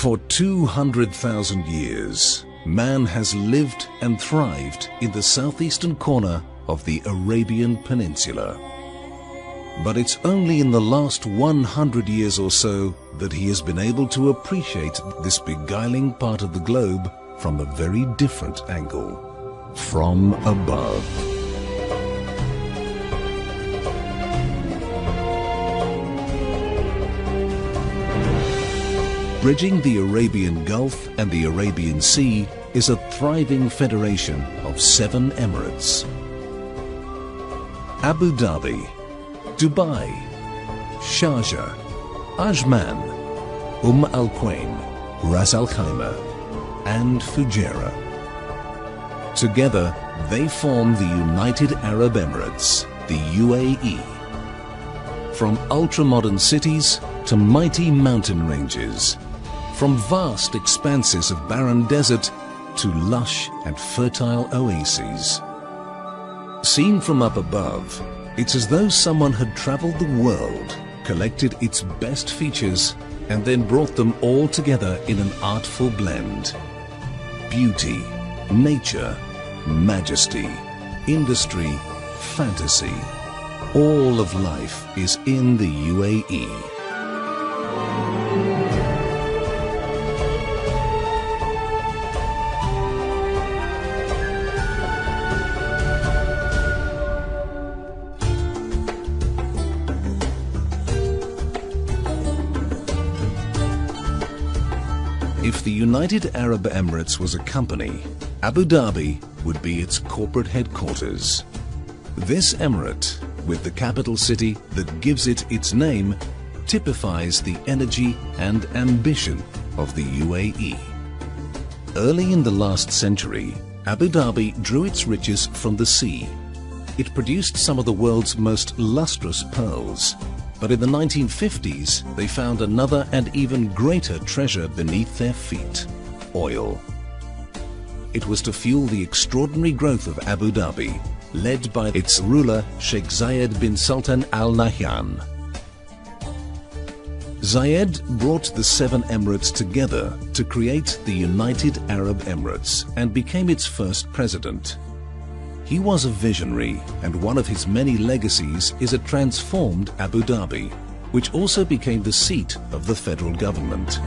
For 200,000 years, man has lived and thrived in the southeastern corner of the Arabian Peninsula. But it's only in the last 100 years or so that he has been able to appreciate this beguiling part of the globe from a very different angle, from above. Bridging the Arabian Gulf and the Arabian Sea is a thriving federation of 7 emirates: Abu Dhabi, Dubai, Sharjah, Ajman, Al Quwain, Ras Al Khaimah, and Fujairah. Together, they form the United Arab Emirates, the UAE. From ultra-modern cities to mighty mountain ranges, from vast expanses of barren desert to lush and fertile oases. Seen from up above, it's as though someone had traveled the world, collected its best features, and then brought them all together in an artful blend. Beauty, nature, majesty, industry, fantasy. All of life is in the UAE. If the United Arab Emirates was a company, Abu Dhabi would be its corporate headquarters. This emirate, with the capital city that gives it its name, typifies the energy and ambition of the UAE. Early in the last century, Abu Dhabi drew its riches from the sea. It produced some of the world's most lustrous pearls. But in the 1950s, they found another and even greater treasure beneath their feet: oil. It was to fuel the extraordinary growth of Abu Dhabi, led by its ruler Sheikh Zayed bin Sultan Al Nahyan. Zayed brought the 7 emirates together to create the United Arab Emirates and became its first president. He was a visionary, and one of his many legacies is a transformed Abu Dhabi, which also became the seat of the federal government.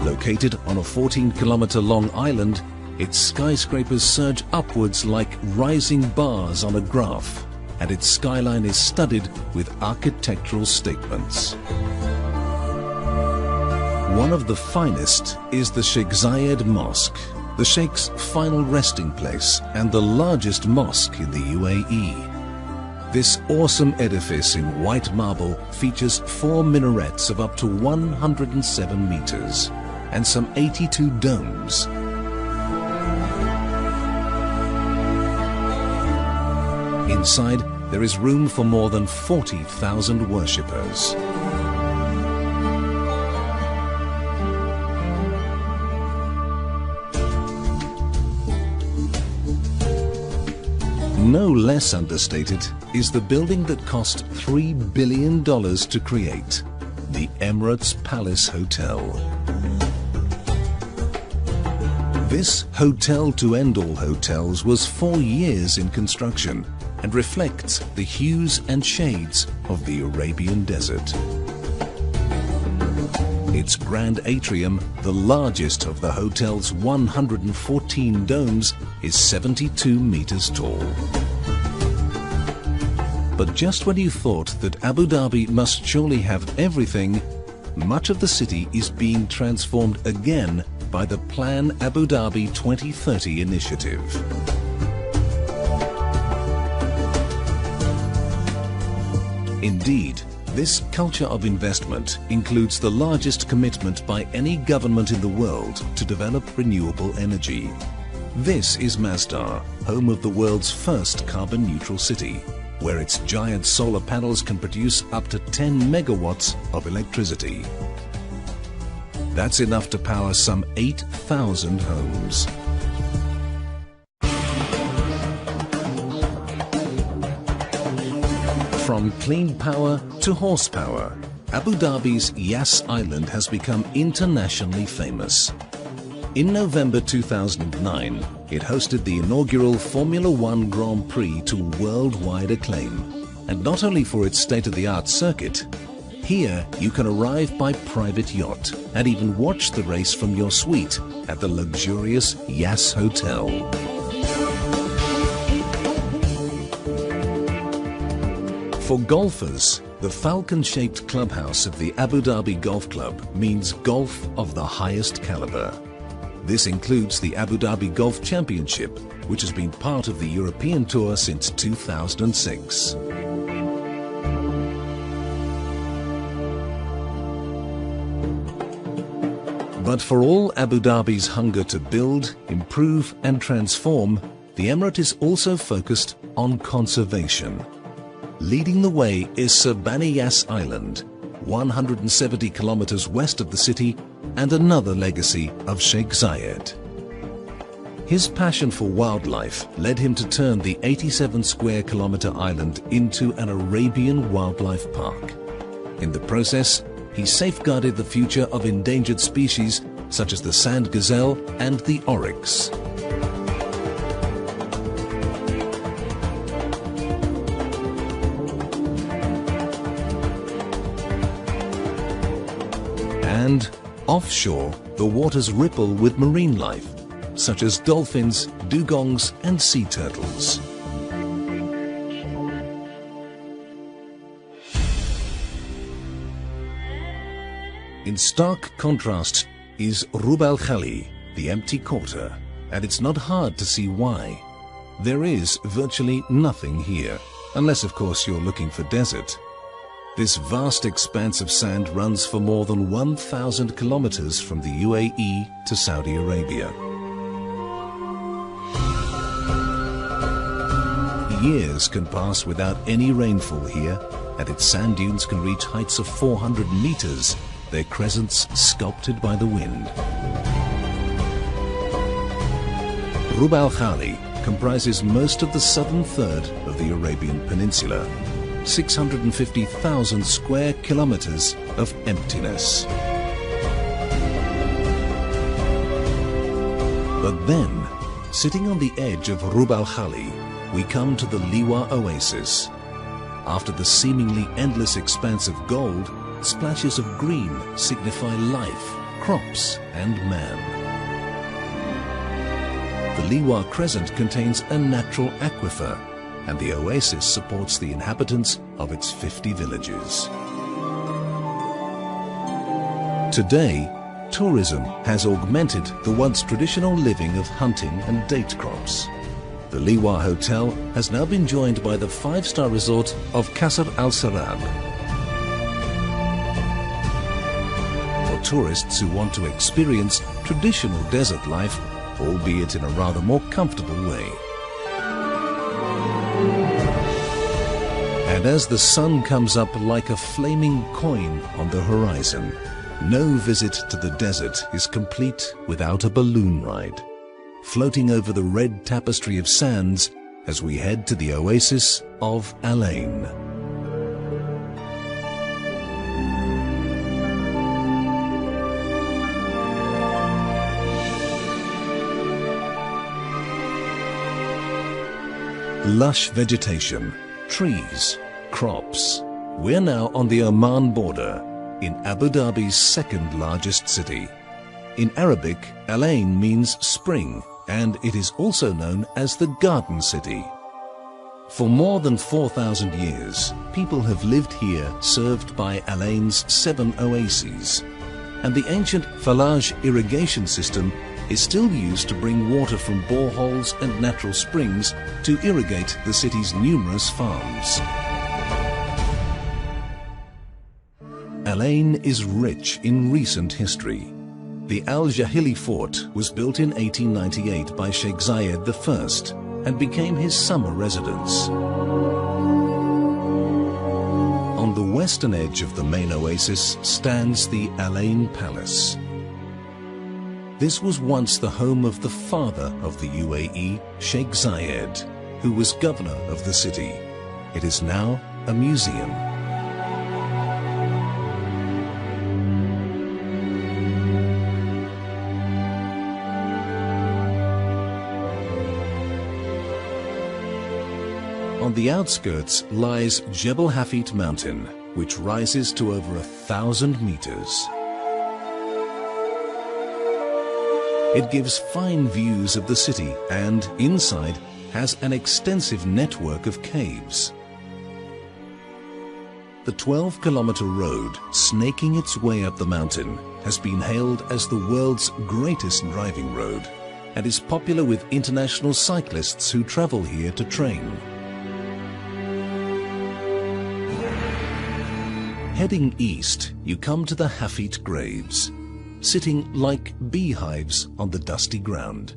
Located on a 14-kilometer-long island, its skyscrapers surge upwards like rising bars on a graph, and its skyline is studded with architectural statements. One of the finest is the Sheikh Zayed Mosque, the Sheikh's final resting place and the largest mosque in the UAE. This awesome edifice in white marble features 4 minarets of up to 107 meters and some 82 domes. Inside, there is room for more than 40,000 worshippers. No less understated is the building that cost $3 billion to create, the Emirates Palace Hotel. This hotel-to-end-all hotels was 4 years in construction and reflects the hues and shades of the Arabian desert. Its grand atrium, the largest of the hotel's 114 domes, is 72 meters tall. But just when you thought that Abu Dhabi must surely have everything, much of the city is being transformed again by the Plan Abu Dhabi 2030 initiative. Indeed, this culture of investment includes the largest commitment by any government in the world to develop renewable energy. This is Masdar, home of the world's first carbon-neutral city, where its giant solar panels can produce up to 10 megawatts of electricity. That's enough to power some 8,000 homes. From clean power to horsepower, Abu Dhabi's Yas Island has become internationally famous. In November 2009, it hosted the inaugural Formula One Grand Prix to worldwide acclaim. And not only for its state-of-the-art circuit, here you can arrive by private yacht and even watch the race from your suite at the luxurious Yas Hotel. For golfers, the falcon-shaped clubhouse of the Abu Dhabi Golf Club means golf of the highest caliber. This includes the Abu Dhabi Golf Championship, which has been part of the European Tour since 2006. But for all Abu Dhabi's hunger to build, improve and transform, the Emirate is also focused on conservation. Leading the way is Sir Bani Yas Island, 170 kilometers west of the city, and another legacy of Sheikh Zayed. His passion for wildlife led him to turn the 87 square kilometer island into an Arabian wildlife park. In the process, he safeguarded the future of endangered species such as the sand gazelle and the oryx. And offshore, the waters ripple with marine life, such as dolphins, dugongs and sea turtles. In stark contrast is Rub Al Khali, the empty quarter, and it's not hard to see why. There is virtually nothing here, unless of course you're looking for desert. This vast expanse of sand runs for more than 1,000 kilometers from the UAE to Saudi Arabia. Years can pass without any rainfall here, and its sand dunes can reach heights of 400 meters, their crescents sculpted by the wind. Rub Al Khali comprises most of the southern third of the Arabian Peninsula. 650,000 square kilometers of emptiness. But then, sitting on the edge of Rub Al Khali, we come to the Liwa Oasis. After the seemingly endless expanse of gold, splashes of green signify life, crops and man. The Liwa Crescent contains a natural aquifer, and the oasis supports the inhabitants of its 50 villages. Today, tourism has augmented the once traditional living of hunting and date crops. The Liwa Hotel has now been joined by the 5-star resort of Qasr Al Sarab. For tourists who want to experience traditional desert life, albeit in a rather more comfortable way. And as the sun comes up like a flaming coin on the horizon, no visit to the desert is complete without a balloon ride, floating over the red tapestry of sands as we head to the oasis of Al Ain. Lush vegetation, trees, crops. We're now on the Oman border, in Abu Dhabi's second largest city. In Arabic, Al Ain means spring, and it is also known as the Garden City. For more than 4,000 years, people have lived here served by Al Ain's 7 oases, and the ancient Falaj irrigation system is still used to bring water from boreholes and natural springs to irrigate the city's numerous farms. Al Ain is rich in recent history. The Al-Jahili fort was built in 1898 by Sheikh Zayed I and became his summer residence. On the western edge of the main oasis stands the Al Ain Palace. This was once the home of the father of the UAE, Sheikh Zayed, who was governor of the city. It is now a museum. On the outskirts lies Jebel Hafit mountain, which rises to over 1,000 meters. It gives fine views of the city and, inside, has an extensive network of caves. The 12-kilometer road, snaking its way up the mountain, has been hailed as the world's greatest driving road and is popular with international cyclists who travel here to train. Heading east, you come to the Hafit graves, sitting like beehives on the dusty ground.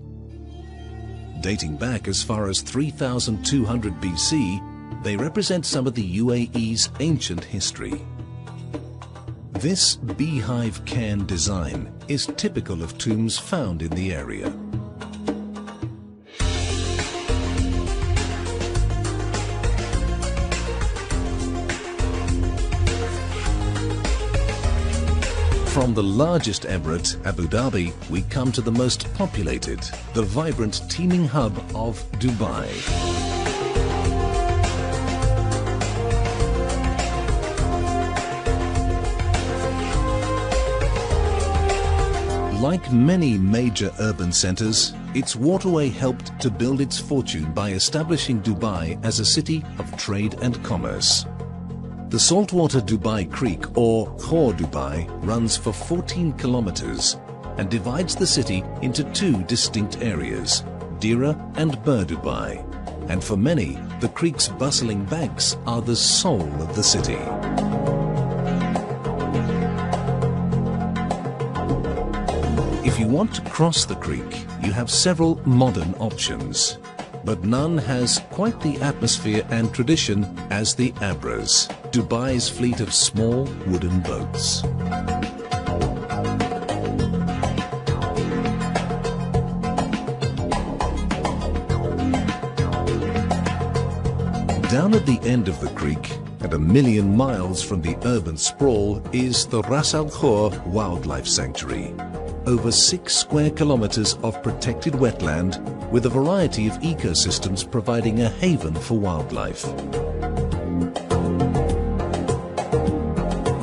Dating back as far as 3200 BC, they represent some of the UAE's ancient history. This beehive cairn design is typical of tombs found in the area. From the largest emirate, Abu Dhabi, we come to the most populated, the vibrant, teeming hub of Dubai. Like many major urban centers, its waterway helped to build its fortune by establishing Dubai as a city of trade and commerce. The saltwater Dubai Creek, or Khor Dubai, runs for 14 kilometers and divides the city into two distinct areas, Dira and Bur Dubai. And for many, the creek's bustling banks are the soul of the city. If you want to cross the creek, you have several modern options, but none has quite the atmosphere and tradition as the Abras, Dubai's fleet of small wooden boats. Down at the end of the creek, at 1,000,000 miles from the urban sprawl, is the Ras Al Khor Wildlife Sanctuary. Over 6 square kilometers of protected wetland with a variety of ecosystems providing a haven for wildlife.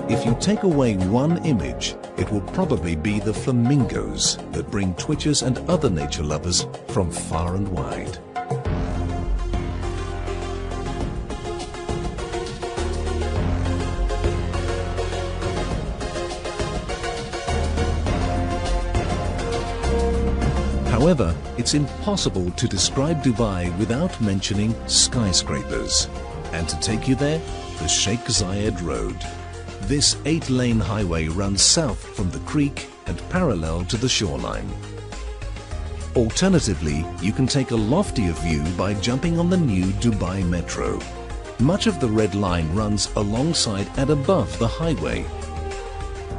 If you take away one image, it will probably be the flamingos that bring twitchers and other nature lovers from far and wide. However, it's impossible to describe Dubai without mentioning skyscrapers. And to take you there, the Sheikh Zayed Road. This 8-lane highway runs south from the creek and parallel to the shoreline. Alternatively, you can take a loftier view by jumping on the new Dubai Metro. Much of the Red Line runs alongside and above the highway.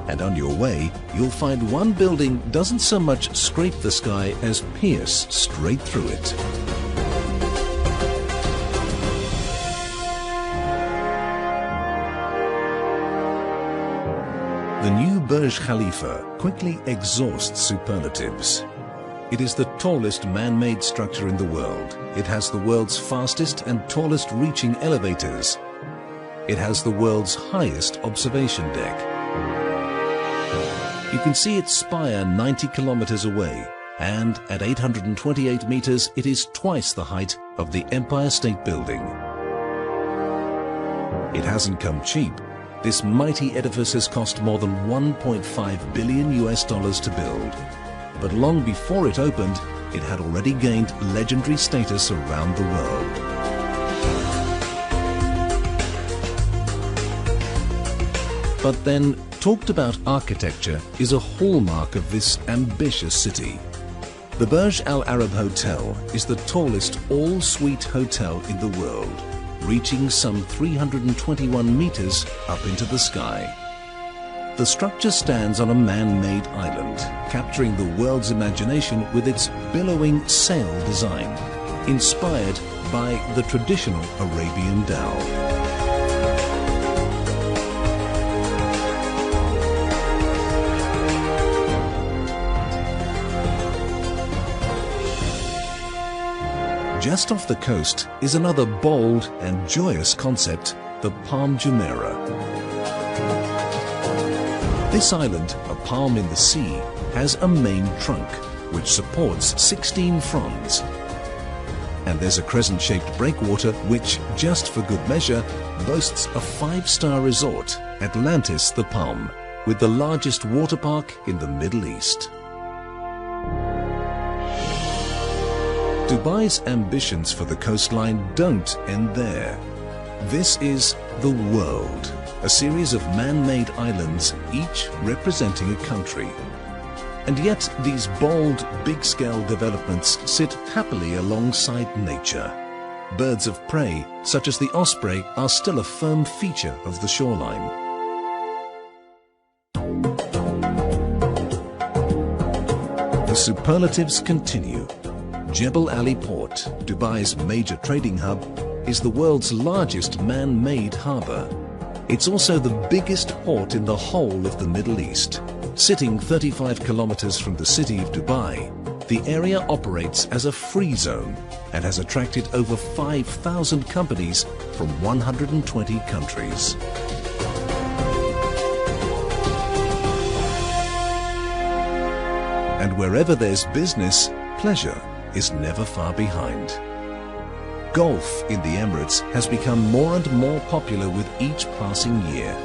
And on your way, you'll find one building doesn't so much scrape the sky as pierce straight through it. The new Burj Khalifa quickly exhausts superlatives. It is the tallest man-made structure in the world. It has the world's fastest and tallest reaching elevators. It has the world's highest observation deck. You can see its spire 90 kilometers away, and at 828 meters, it is twice the height of the Empire State Building. It hasn't come cheap. This mighty edifice has cost more than $1.5 billion to build. But long before it opened, it had already gained legendary status around the world. But then, talked about architecture is a hallmark of this ambitious city. The Burj Al Arab Hotel is the tallest all-suite hotel in the world, reaching some 321 meters up into the sky. The structure stands on a man-made island, capturing the world's imagination with its billowing sail design, inspired by the traditional Arabian dhow. Just off the coast is another bold and joyous concept, the Palm Jumeirah. This island, a palm in the sea, has a main trunk which supports 16 fronds. And there's a crescent-shaped breakwater which, just for good measure, boasts a 5-star resort, Atlantis the Palm, with the largest water park in the Middle East. Dubai's ambitions for the coastline don't end there. This is the world, a series of man-made islands, each representing a country. And yet these bold, big-scale developments sit happily alongside nature. Birds of prey, such as the osprey, are still a firm feature of the shoreline. The superlatives continue. Jebel Ali Port, Dubai's major trading hub, is the world's largest man-made harbour. It's also the biggest port in the whole of the Middle East. Sitting 35 kilometers from the city of Dubai, the area operates as a free zone and has attracted over 5,000 companies from 120 countries. And wherever there's business, pleasure is never far behind. Golf in the Emirates has become more and more popular with each passing year,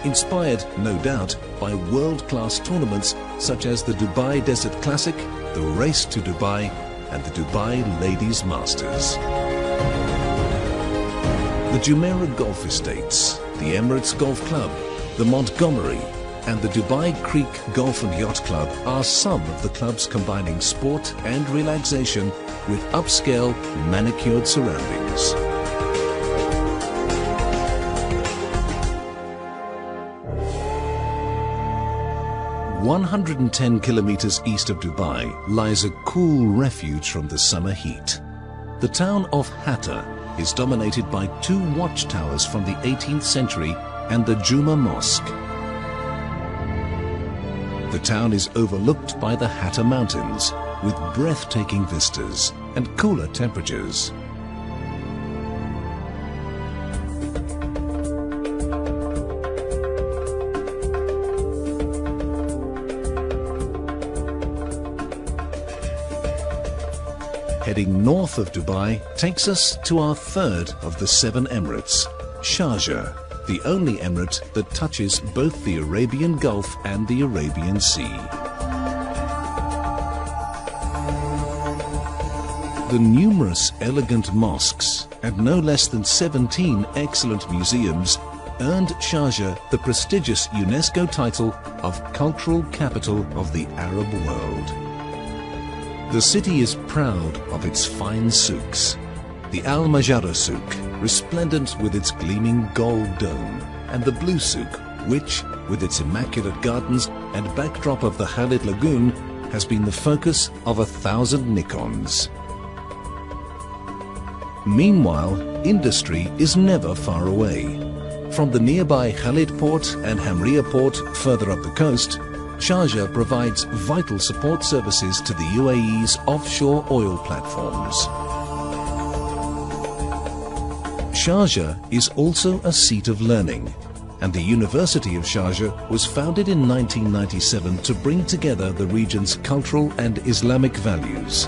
inspired, no doubt, by world-class tournaments such as the Dubai Desert Classic, the Race to Dubai, and the Dubai Ladies Masters. The Jumeirah Golf Estates, the Emirates Golf Club, the Montgomery, and the Dubai Creek Golf and Yacht Club are some of the clubs combining sport and relaxation with upscale, manicured surroundings. "110 kilometers east of Dubai lies a cool refuge from the summer heat. The town of Hatta is dominated by 2 watchtowers from the 18th century and the Juma Mosque. The town is overlooked by the Hatta Mountains, with breathtaking vistas and cooler temperatures. Heading north of Dubai takes us to our third of the 7 Emirates, Sharjah, the only emirate that touches both the Arabian Gulf and the Arabian Sea. The numerous elegant mosques and no less than 17 excellent museums earned Sharjah the prestigious UNESCO title of Cultural Capital of the Arab World. The city is proud of its fine souks. The Al Majara souk, resplendent with its gleaming gold dome, and the Blue souk, which, with its immaculate gardens and backdrop of the Khalid Lagoon, has been the focus of 1,000 Nikons. Meanwhile, industry is never far away. From the nearby Khalid port and Hamria port further up the coast, Sharjah provides vital support services to the UAE's offshore oil platforms. Sharjah is also a seat of learning, and the University of Sharjah was founded in 1997 to bring together the region's cultural and Islamic values.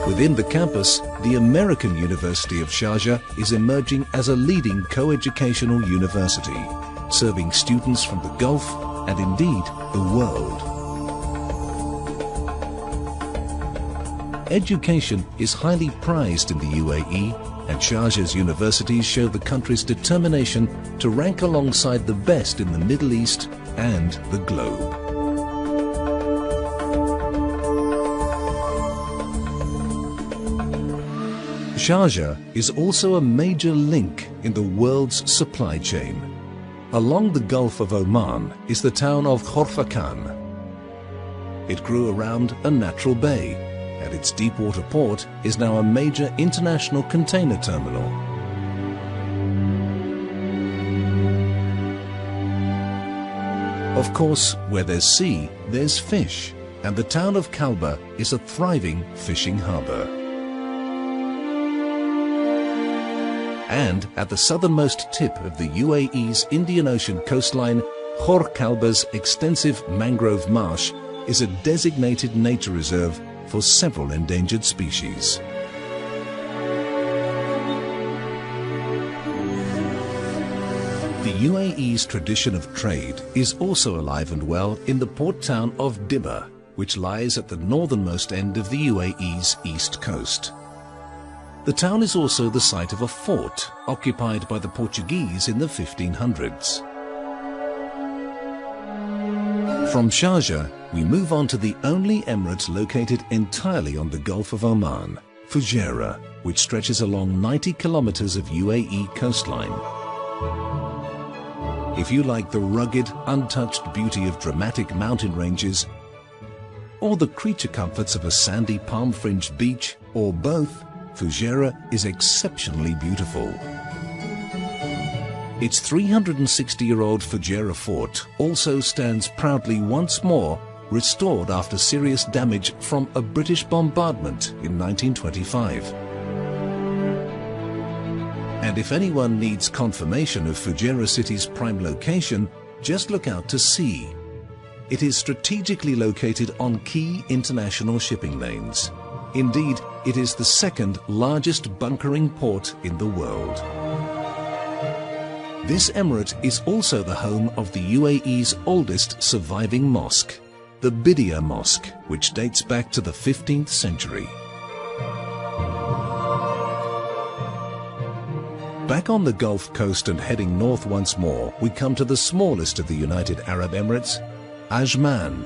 Within the campus, the American University of Sharjah is emerging as a leading co-educational university, serving students from the Gulf and indeed the world. Education is highly prized in the UAE, and Sharjah's universities show the country's determination to rank alongside the best in the Middle East and the globe. Sharjah is also a major link in the world's supply chain. Along the Gulf of Oman is the town of Khorfakan. It grew around a natural bay, and its deepwater port is now a major international container terminal. Of course, where there's sea, there's fish, and the town of Kalba is a thriving fishing harbour. And at the southernmost tip of the UAE's Indian Ocean coastline, Khor Kalba's extensive mangrove marsh is a designated nature reserve for several endangered species. The UAE's tradition of trade is also alive and well in the port town of Dibba, which lies at the northernmost end of the UAE's east coast. The town is also the site of a fort occupied by the Portuguese in the 1500s. From Sharjah, we move on to the only emirate located entirely on the Gulf of Oman, Fujairah, which stretches along 90 kilometers of UAE coastline. If you like the rugged, untouched beauty of dramatic mountain ranges, or the creature comforts of a sandy palm-fringed beach, or both, Fujairah is exceptionally beautiful. Its 360-year-old Fujairah fort also stands proudly once more, restored after serious damage from a British bombardment in 1925. And if anyone needs confirmation of Fujairah city's prime location, just look out to sea. It is strategically located on key international shipping lanes. Indeed, it is the second largest bunkering port in the world. This emirate is also the home of the UAE's oldest surviving mosque, the Bidya Mosque, which dates back to the 15th century. Back on the Gulf Coast and heading north once more, we come to the smallest of the United Arab Emirates, Ajman.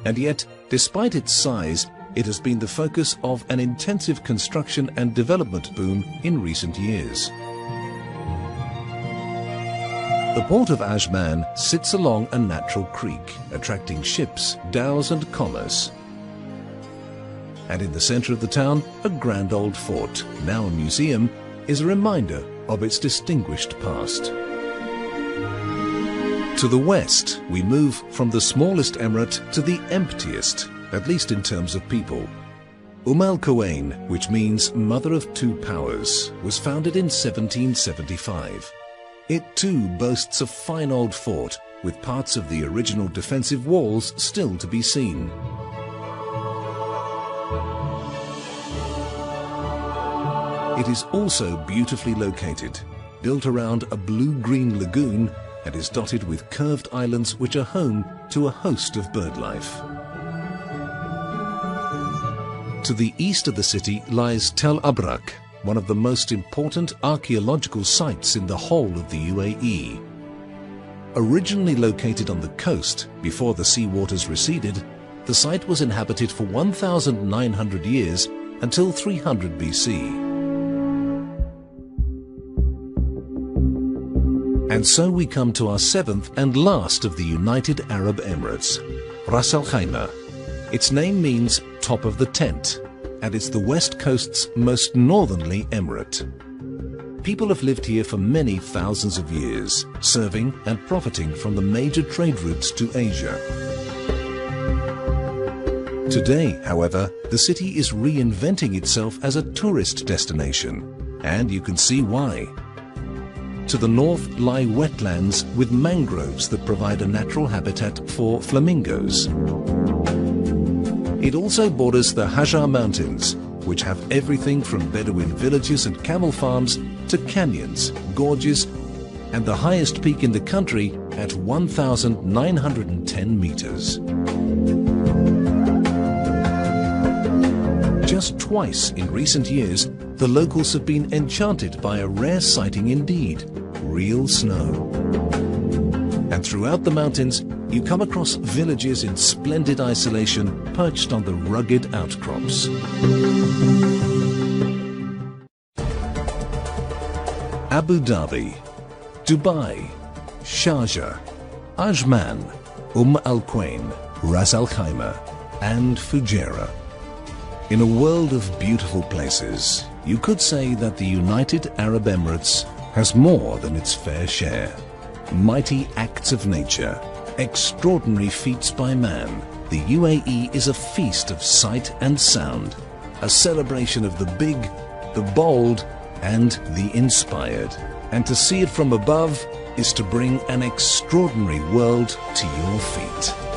And yet, despite its size, it has been the focus of an intensive construction and development boom in recent years. The port of Ajman sits along a natural creek, attracting ships, dhows and commerce. And in the center of the town, a grand old fort, now a museum, is a reminder of its distinguished past. To the west, we move from the smallest emirate to the emptiest, at least in terms of people. Al Quwain, which means Mother of Two Powers, was founded in 1775. It too boasts a fine old fort, with parts of the original defensive walls still to be seen. It is also beautifully located, built around a blue-green lagoon, and is dotted with curved islands which are home to a host of birdlife. To the east of the city lies Tel Abrak, one of the most important archaeological sites in the whole of the UAE. Originally located on the coast before the sea waters receded, the site was inhabited for 1,900 years until 300 BC. And so we come to our seventh and last of the United Arab Emirates, Ras Al Khaimah. Its name means top of the tent, and it's the west coast's most northerly emirate. People have lived here for many thousands of years, serving and profiting from the major trade routes to Asia. Today, however, the city is reinventing itself as a tourist destination, and you can see why. To the north lie wetlands with mangroves that provide a natural habitat for flamingos. It also borders the Hajar Mountains, which have everything from Bedouin villages and camel farms to canyons, gorges, and the highest peak in the country at 1,910 meters. Just twice in recent years, the locals have been enchanted by a rare sighting indeed, real snow. And throughout the mountains, you come across villages in splendid isolation perched on the rugged outcrops. Abu Dhabi, Dubai, Sharjah, Ajman, Al Quwain, Ras Al Khaimah, and Fujairah. In a world of beautiful places, you could say that the United Arab Emirates has more than its fair share. Mighty acts of nature, extraordinary feats by man, the UAE is a feast of sight and sound, a celebration of the big, the bold, and the inspired. And to see it from above is to bring an extraordinary world to your feet.